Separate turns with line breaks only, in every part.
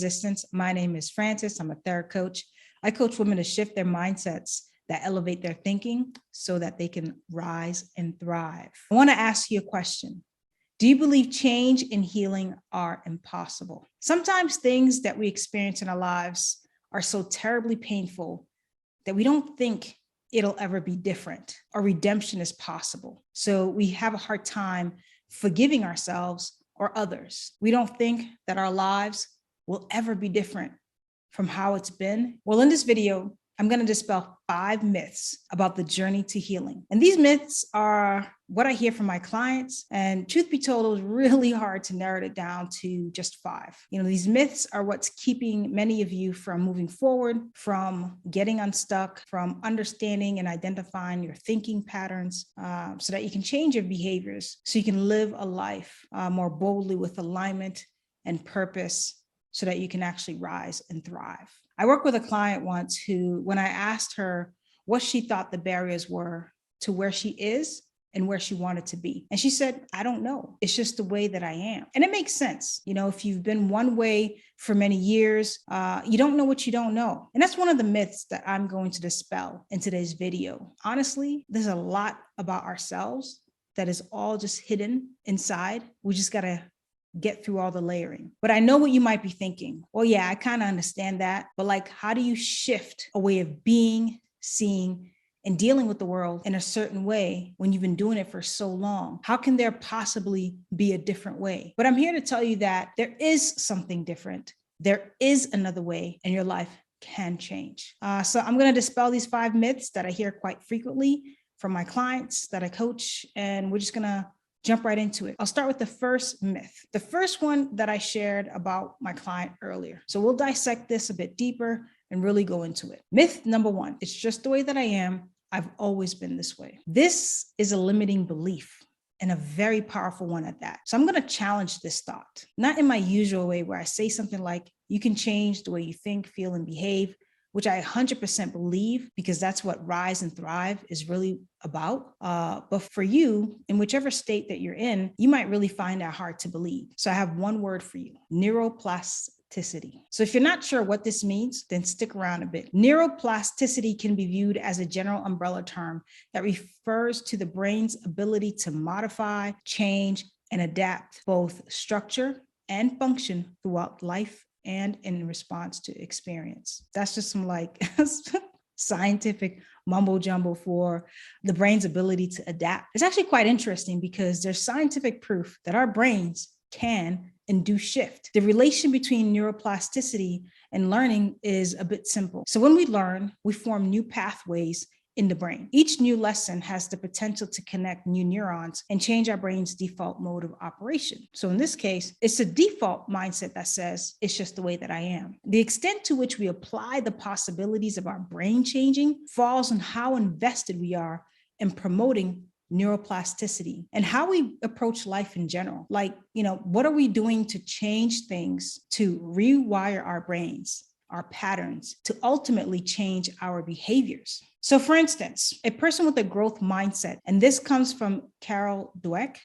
resistance. My name is Francis. I'm a therapist coach. I coach women to shift their mindsets that elevate their thinking so that they can rise and thrive. I want to ask you a question. Do you believe change and healing are impossible? Sometimes things that we experience in our lives are so terribly painful that we don't think it'll ever be different or redemption is possible. So we have a hard time forgiving ourselves or others. We don't think that our lives will ever be different from how it's been. Well, in this video, I'm going to dispel 5 myths about the journey to healing. And these myths are what I hear from my clients. And truth be told, it was really hard to narrow it down to just 5. These myths are what's keeping many of you from moving forward, from getting unstuck, from understanding and identifying your thinking patterns so that you can change your behaviors, so you can live a life more boldly with alignment and purpose, so that you can actually rise and thrive. I worked with a client once who, when I asked her what she thought the barriers were to where she is and where she wanted to be, and she said, I don't know. It's just the way that I am. And it makes sense. If you've been one way for many years, you don't know what you don't know. And that's one of the myths that I'm going to dispel in today's video. Honestly, there's a lot about ourselves that is all just hidden inside. We just got to get through all the layering. But I know what you might be thinking. Well, yeah, I kind of understand that. But how do you shift a way of being, seeing, and dealing with the world in a certain way when you've been doing it for so long? How can there possibly be a different way? But I'm here to tell you that there is something different. There is another way, and your life can change. So I'm going to dispel these 5 myths that I hear quite frequently from my clients that I coach, and we're just going to jump right into it. I'll start with the first myth. The first one that I shared about my client earlier. So we'll dissect this a bit deeper and really go into it. Myth number 1, it's just the way that I am. I've always been this way. This is a limiting belief, and a very powerful one at that. So I'm going to challenge this thought, not in my usual way where I say something like, you can change the way you think, feel, and behave, which I 100% believe, because that's what Rise and Thrive is really about. But for you, in whichever state that you're in, you might really find that hard to believe. So I have one word for you: neuroplasticity. So if you're not sure what this means, then stick around a bit. Neuroplasticity can be viewed as a general umbrella term that refers to the brain's ability to modify, change, and adapt both structure and function throughout life and in response to experience. That's just some scientific mumbo jumbo for the brain's ability to adapt. It's actually quite interesting because there's scientific proof that our brains can and do shift. The relation between neuroplasticity and learning is a bit simple. So when we learn, we form new pathways in the brain. Each new lesson has the potential to connect new neurons and change our brain's default mode of operation. So in this case, it's a default mindset that says, it's just the way that I am. The extent to which we apply the possibilities of our brain changing falls on how invested we are in promoting neuroplasticity and how we approach life in general. What are we doing to change things, to rewire our brains, our patterns, to ultimately change our behaviors? So for instance, a person with a growth mindset, and this comes from Carol Dweck.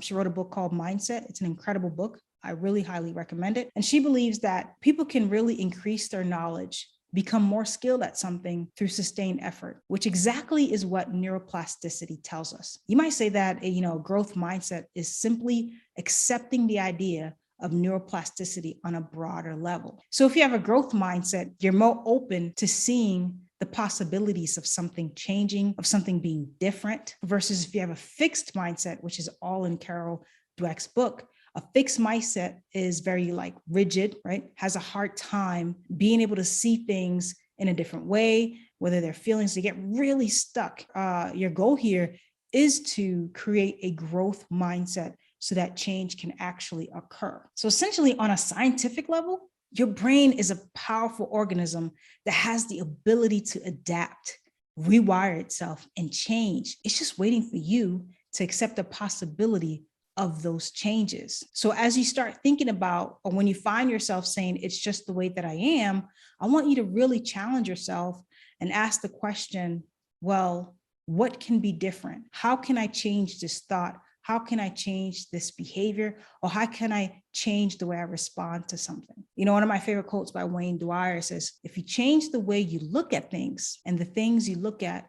She wrote a book called Mindset. It's an incredible book. I really highly recommend it. And she believes that people can really increase their knowledge, become more skilled at something through sustained effort, which exactly is what neuroplasticity tells us. You might say that a growth mindset is simply accepting the idea of neuroplasticity on a broader level. So if you have a growth mindset, you're more open to seeing the possibilities of something changing, of something being different, versus if you have a fixed mindset, which is all in Carol Dweck's book. A fixed mindset is very rigid, right? Has a hard time being able to see things in a different way, whether their feelings, they get really stuck. Your goal here is to create a growth mindset so that change can actually occur. So essentially, on a scientific level, your brain is a powerful organism that has the ability to adapt, rewire itself, and change. It's just waiting for you to accept the possibility of those changes. So as you start thinking about, or when you find yourself saying, it's just the way that I am, I want you to really challenge yourself and ask the question, well, what can be different? How can I change this thought? How can I change this behavior? Or how can I change the way I respond to something? One of my favorite quotes by Wayne Dwyer says, if you change the way you look at things and the things you look at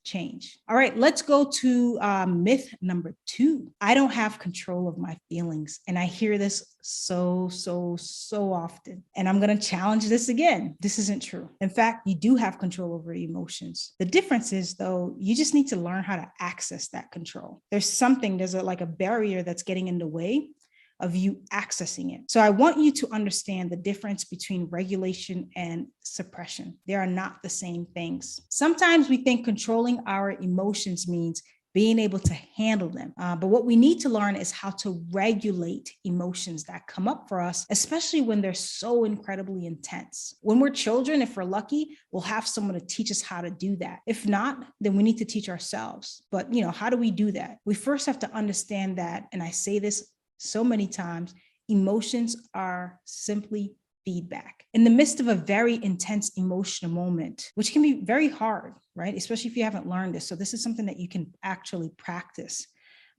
change. All right, let's go to myth number 2. I don't have control of my feelings. And I hear this so often. And I'm going to challenge this again. This isn't true. In fact, you do have control over your emotions. The difference is, though, you just need to learn how to access that control. There's like a barrier that's getting in the way of you accessing it. So I want you to understand the difference between regulation and suppression. They are not the same things. Sometimes we think controlling our emotions means being able to handle them. But what we need to learn is how to regulate emotions that come up for us, especially when they're so incredibly intense. When we're children, if we're lucky, we'll have someone to teach us how to do that. If not, then we need to teach ourselves. But how do we do that? We first have to understand that, and I say this so many times, emotions are simply feedback. In the midst of a very intense emotional moment, which can be very hard, right? Especially if you haven't learned this. So this is something that you can actually practice.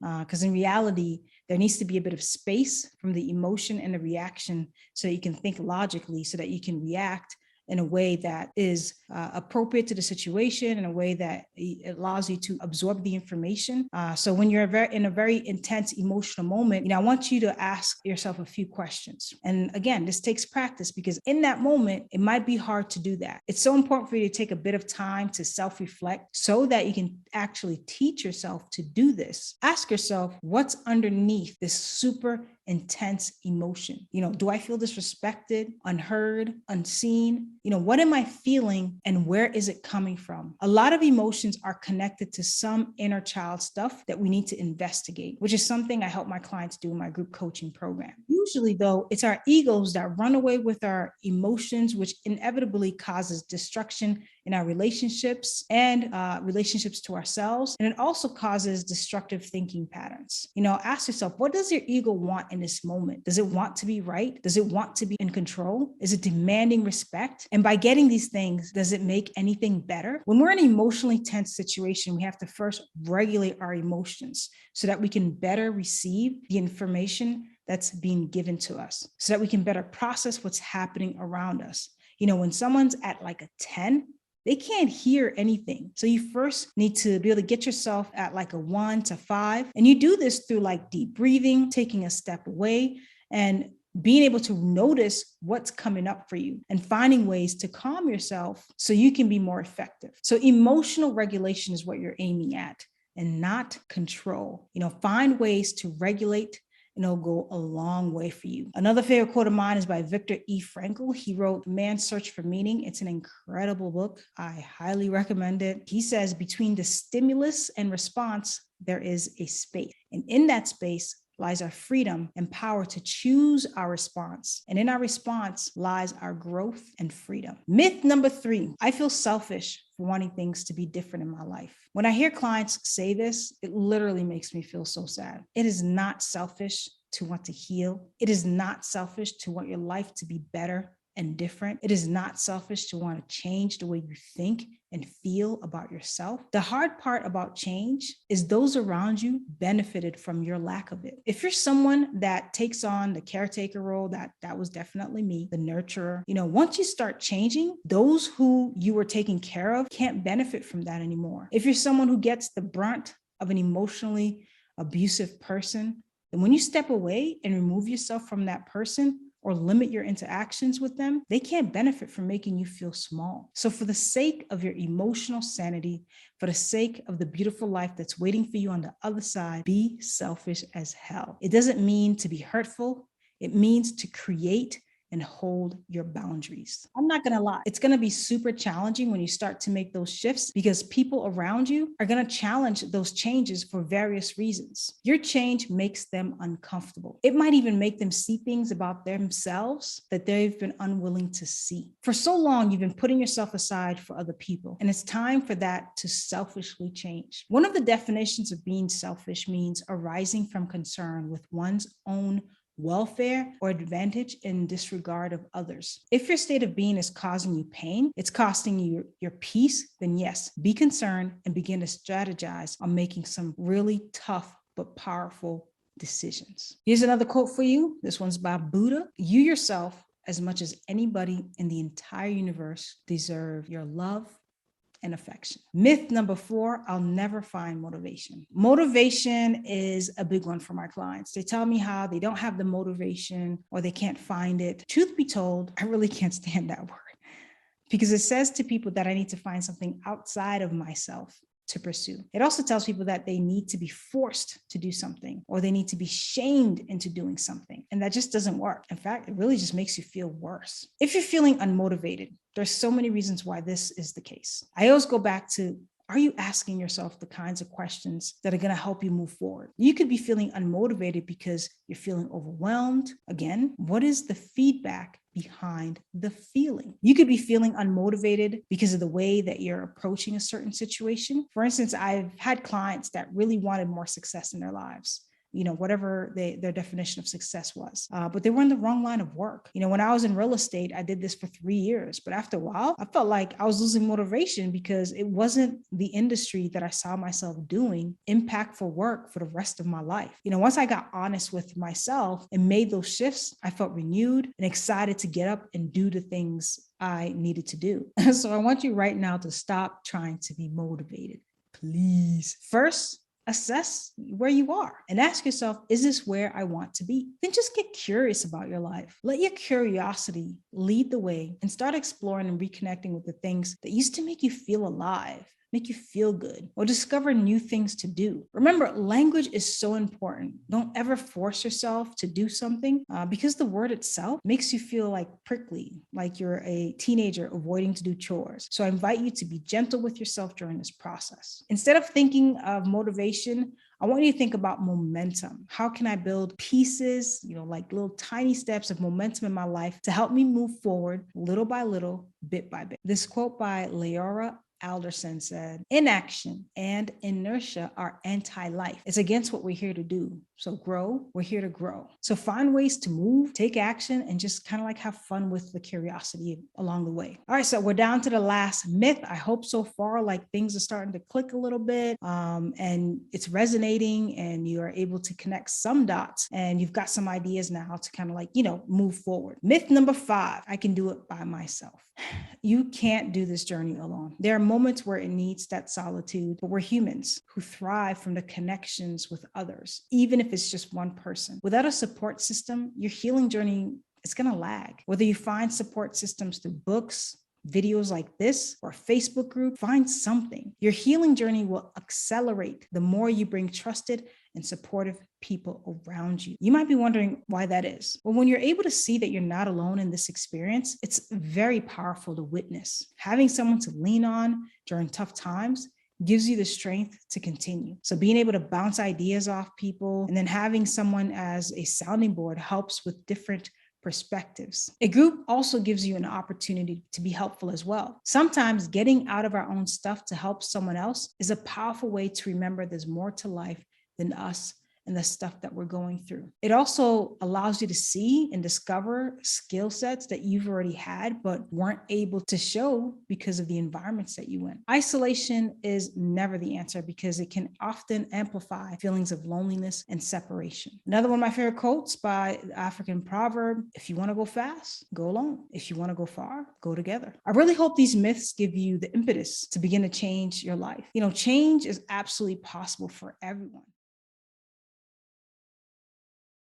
Because in reality, there needs to be a bit of space from the emotion and the reaction so that you can think logically, so that you can react in a way that is appropriate to the situation, in a way that it allows you to absorb the information. So when you're in a very intense emotional moment, I want you to ask yourself a few questions. And again, this takes practice, because in that moment, it might be hard to do that. It's so important for you to take a bit of time to self-reflect so that you can actually teach yourself to do this. Ask yourself, what's underneath this super intense emotion? Do I feel disrespected, unheard, unseen? What am I feeling and where is it coming from? A lot of emotions are connected to some inner child stuff that we need to investigate, which is something I help my clients do in my group coaching program. Usually, though, it's our egos that run away with our emotions, which inevitably causes destruction in our relationships and relationships to ourselves. And it also causes destructive thinking patterns. Ask yourself, what does your ego want in this moment? Does it want to be right? Does it want to be in control? Is it demanding respect? And by getting these things, does it make anything better? When we're in an emotionally tense situation, we have to first regulate our emotions so that we can better receive the information that's being given to us, so that we can better process what's happening around us. When someone's at like a 10, they can't hear anything. So you first need to be able to get yourself at like a 1 to 5. And you do this through like deep breathing, taking a step away, and being able to notice what's coming up for you and finding ways to calm yourself so you can be more effective. So emotional regulation is what you're aiming at, and not control. Find ways to regulate, and it'll go a long way for you. Another favorite quote of mine is by Viktor E. Frankl. He wrote Man's Search for Meaning. It's an incredible book. I highly recommend it. He says, between the stimulus and response, there is a space. And in that space lies our freedom and power to choose our response. And in our response lies our growth and freedom. Myth number 3, I feel selfish for wanting things to be different in my life. When I hear clients say this, it literally makes me feel so sad. It is not selfish to want to heal. It is not selfish to want your life to be better and different. It is not selfish to want to change the way you think and feel about yourself. The hard part about change is those around you benefited from your lack of it. If you're someone that takes on the caretaker role, that was definitely me, the nurturer, once you start changing, those who you were taking care of can't benefit from that anymore. If you're someone who gets the brunt of an emotionally abusive person, then when you step away and remove yourself from that person, or limit your interactions with them, they can't benefit from making you feel small. So for the sake of your emotional sanity, for the sake of the beautiful life that's waiting for you on the other side, be selfish as hell. It doesn't mean to be hurtful. It means to create and hold your boundaries. I'm not gonna lie, it's gonna be super challenging when you start to make those shifts, because people around you are gonna challenge those changes for various reasons. Your change makes them uncomfortable. It might even make them see things about themselves that they've been unwilling to see. For so long, you've been putting yourself aside for other people, and it's time for that to selfishly change. One of the definitions of being selfish means arising from concern with one's own welfare or advantage in disregard of others. If your state of being is causing you pain, it's costing you your peace, then yes, be concerned and begin to strategize on making some really tough but powerful decisions. Here's another quote for you. This one's by Buddha. You yourself, as much as anybody in the entire universe, deserve your love and affection. Myth number 4, I'll never find motivation. Motivation is a big one for my clients. They tell me how they don't have the motivation or they can't find it. Truth be told, I really can't stand that word because it says to people that I need to find something outside of myself to pursue. It also tells people that they need to be forced to do something or they need to be shamed into doing something. And that just doesn't work. In fact, it really just makes you feel worse. If you're feeling unmotivated, there's so many reasons why this is the case. I always go back to, are you asking yourself the kinds of questions that are going to help you move forward? You could be feeling unmotivated because you're feeling overwhelmed. Again, what is the feedback behind the feeling? You could be feeling unmotivated because of the way that you're approaching a certain situation. For instance, I've had clients that really wanted more success in their lives, whatever their definition of success was. But they were in the wrong line of work. When I was in real estate, I did this for 3 years, but after a while, I felt like I was losing motivation because it wasn't the industry that I saw myself doing impactful work for the rest of my life. Once I got honest with myself and made those shifts, I felt renewed and excited to get up and do the things I needed to do. So I want you right now to stop trying to be motivated, please. First, assess where you are and ask yourself, is this where I want to be? Then just get curious about your life. Let your curiosity lead the way and start exploring and reconnecting with the things that used to make you feel alive, make you feel good, or discover new things to do. Remember, language is so important. Don't ever force yourself to do something because the word itself makes you feel like prickly, like you're a teenager avoiding to do chores. So I invite you to be gentle with yourself during this process. Instead of thinking of motivation, I want you to think about momentum. How can I build pieces, like little tiny steps of momentum in my life to help me move forward little by little, bit by bit? This quote by Leora Alderson said, inaction and inertia are anti-life. It's against what we're here to do. So grow, we're here to grow. So find ways to move, take action, and just kind of have fun with the curiosity along the way. All right, so we're down to the last myth. I hope so far things are starting to click a little bit and it's resonating and you are able to connect some dots and you've got some ideas now to kind of move forward. Myth number 5, I can do it by myself. You can't do this journey alone. There are moments where it needs that solitude, but we're humans who thrive from the connections with others, even if it's just one person. Without a support system, your healing journey is going to lag. Whether you find support systems through books, videos like this, or a Facebook group, find something. Your healing journey will accelerate the more you bring trusted and supportive people around you. You might be wondering why that is. Well, when you're able to see that you're not alone in this experience, it's very powerful to witness. Having someone to lean on during tough times gives you the strength to continue. So being able to bounce ideas off people and then having someone as a sounding board helps with different perspectives. A group also gives you an opportunity to be helpful as well. Sometimes getting out of our own stuff to help someone else is a powerful way to remember there's more to life than us and the stuff that we're going through. It also allows you to see and discover skill sets that you've already had, but weren't able to show because of the environments that you in. Isolation is never the answer because it can often amplify feelings of loneliness and separation. Another one of my favorite quotes by the African proverb, if you want to go fast, go alone. If you want to go far, go together. I really hope these myths give you the impetus to begin to change your life. Change is absolutely possible for everyone.